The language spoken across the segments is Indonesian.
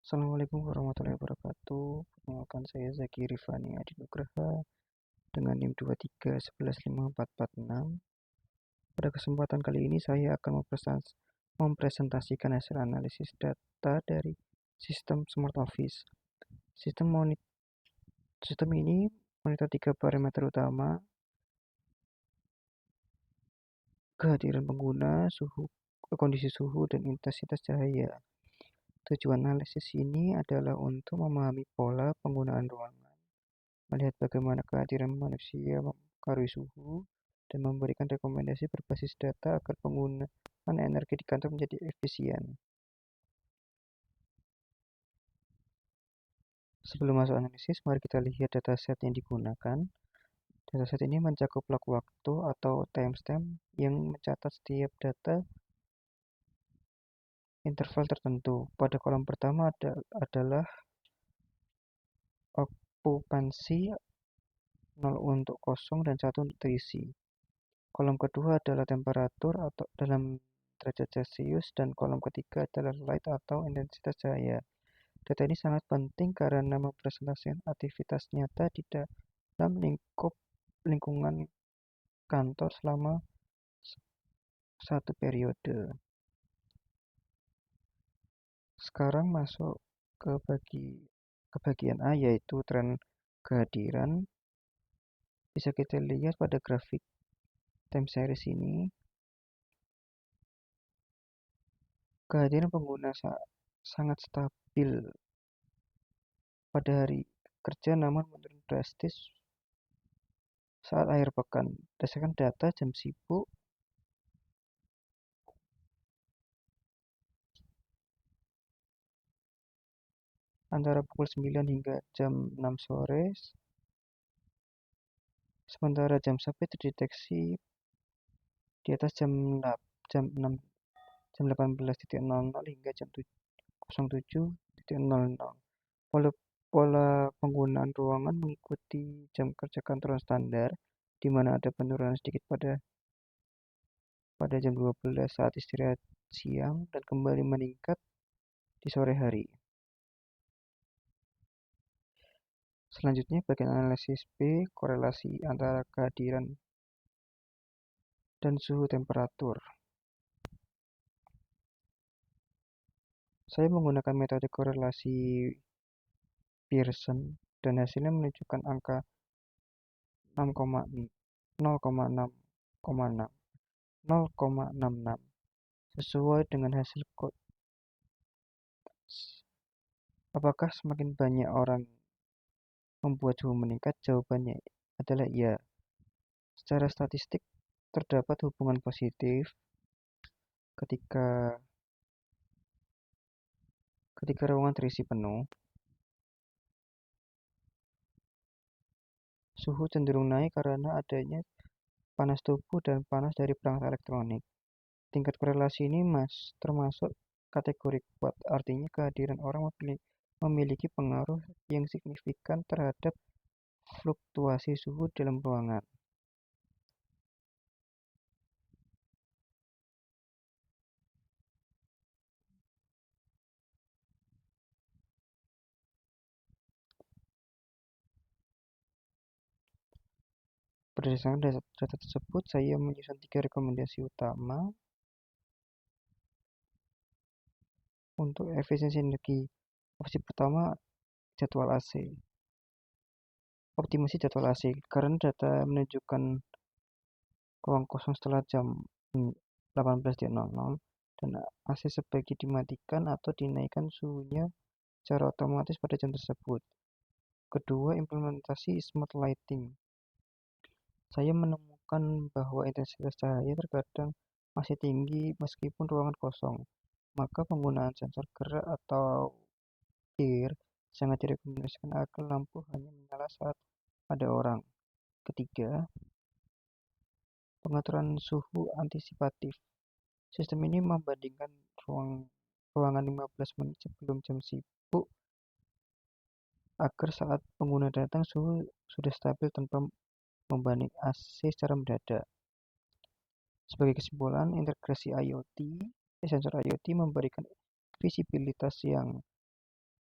Assalamualaikum warahmatullahi wabarakatuh. Perkenalkan saya Zaki Rifani Adi Nugraha dengan NIM 23115446. Pada kesempatan kali ini saya akan mempresentasikan hasil analisis data dari sistem Smart Office. Sistem ini monitor tiga parameter utama: kehadiran pengguna, kondisi suhu, dan intensitas cahaya. Tujuan analisis ini adalah untuk memahami pola penggunaan ruangan, melihat bagaimana kehadiran manusia mempengaruhi suhu, dan memberikan rekomendasi berbasis data agar penggunaan energi di kantor menjadi efisien. Sebelum masuk analisis, mari kita lihat dataset yang digunakan. Dataset ini mencakup log waktu atau timestamp yang mencatat setiap data interval tertentu. Pada kolom pertama adalah okupansi, 0 untuk kosong dan 1 untuk terisi. Kolom kedua adalah temperatur atau dalam derajat Celcius, dan kolom ketiga adalah light atau intensitas cahaya. Data ini sangat penting karena mempresentasikan aktivitas nyata di dalam lingkungan kantor selama satu periode. Sekarang masuk ke bagian A, yaitu tren kehadiran. Bisa kita lihat pada grafik time series ini, kehadiran pengguna sangat stabil pada hari kerja, namun menurun drastis saat akhir pekan. Berdasarkan data jam sibuk, antara pukul 9 hingga jam 6 sore, sementara jam sabit terdeteksi di atas jam 6, jam 18.00 hingga jam 07.00. Pola penggunaan ruangan mengikuti jam kerja kantor standar, di mana ada penurunan sedikit pada jam 12 saat istirahat siang dan kembali meningkat di sore hari. Selanjutnya, bagian analisis B, korelasi antara kehadiran dan suhu temperatur. Saya menggunakan metode korelasi Pearson dan hasilnya menunjukkan angka 0,66 sesuai dengan hasil kode. Apakah semakin banyak orang membuat suhu meningkat? Jawabannya adalah iya. Secara statistik, terdapat hubungan positif ketika ruangan terisi penuh. Suhu cenderung naik karena adanya panas tubuh dan panas dari perangkat elektronik. Tingkat korelasi ini termasuk kategori kuat, artinya kehadiran orang memiliki pengaruh yang signifikan terhadap fluktuasi suhu dalam ruangan. Berdasarkan data tersebut, saya menyusun 3 rekomendasi utama untuk efisiensi energi. Opsi pertama, jadwal AC. Optimasi jadwal AC, karena data menunjukkan ruang kosong setelah jam 18.00 dan AC sebaiknya dimatikan atau dinaikkan suhunya secara otomatis pada jam tersebut. Kedua, implementasi smart lighting. Saya menemukan bahwa intensitas cahaya terkadang masih tinggi meskipun ruangan kosong. Maka penggunaan sensor gerak atau ear sangat direkomendasikan agar lampu hanya menyala saat ada orang. Ketiga, pengaturan suhu antisipatif. Sistem ini membandingkan ruangan 15 menit sebelum jam sibuk agar saat pengguna datang suhu sudah stabil tanpa membanding AC secara mendadak. Sebagai kesimpulan, integrasi sensor IoT memberikan visibilitas yang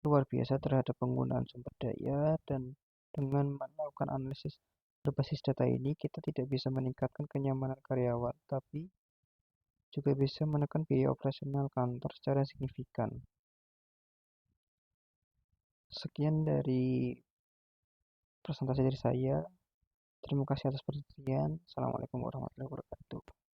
luar biasa terhadap penggunaan sumber daya, dan dengan melakukan analisis berbasis data ini, kita tidak bisa meningkatkan kenyamanan karyawan, tapi juga bisa menekan biaya operasional kantor secara signifikan. Sekian dari presentasi dari saya. Terima kasih atas perhatian. Assalamualaikum warahmatullahi wabarakatuh.